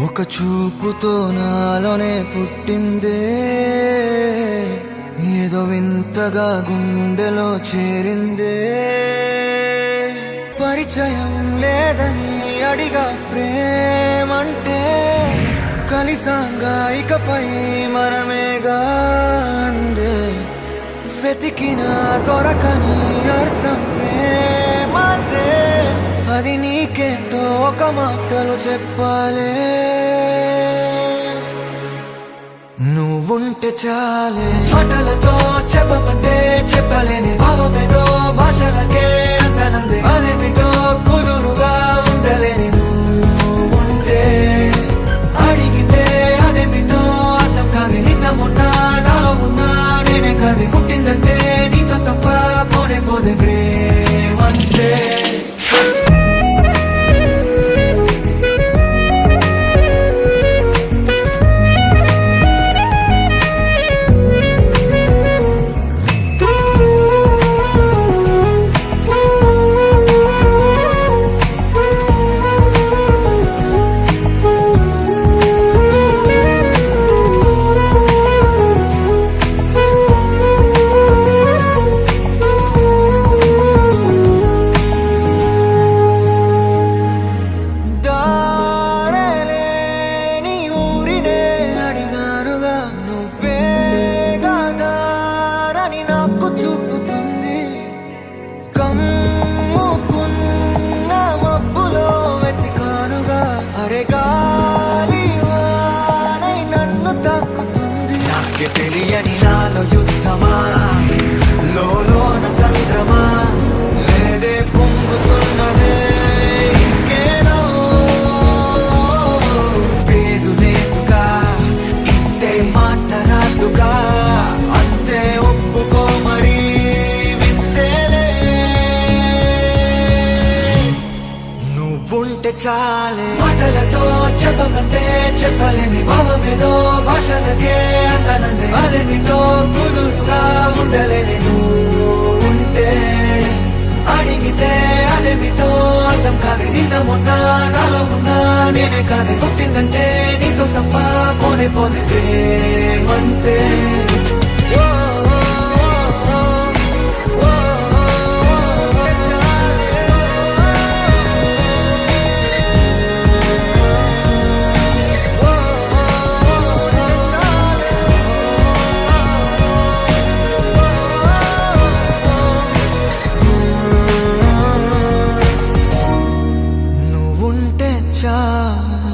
ఒక చూపుతో నాలోనే పుట్టిందే, ఏదో వింతగా గుండెలో చేరిందే. పరిచయం లేదని అడిగా ప్రేమంటే, కలిసాంగా ఇకపై మనమేగా అందే. వెతికినా దొరకని అర్థం ప్రేమదే, అది నీకేంటో ఒక మాటలో చెప్పాలే. నువ్వుంటే చాలే, మాటలతో చెప్పమంటే చెప్పలేని భావమేదో భాషలకే అందనందే. అదేమిటో కుదురుగా ఉండలేని నువ్వుంటే, అడిగితే అదేమిటో అర్థం కాదు. నిన్న మొన్న నాలో ఉన్నా నేనే కాదు. పుట్టిందంటే నీతో తప్ప పోనే పోదే ప్రేమంతే. తెలియని నాలో యుద్ధమా, లోన సంద్రమా, లేదే పొంగుతున్నదే ఇంకేదో. పేరు లేదుగా, ఇంతే మాట్లాడుగా, అంతే ఒప్పుకో మరి వింతేలే. నువ్వుంటే చాలే, మాటలతో చెప్పమంటే చెప్పలేని భావమేదో భాషలకే అందనందే. అదేమిటో కుదురుగా ఉండలేని నువ్వుంటే, అడిగితే అదేమిటో అర్థం కాదు. నిన్న మొన్న నాలో ఉన్నా నేనే కాదు. పుట్టిందంటే నీతో తప్ప పోనే పోదే ప్రేమంతే. చాలే.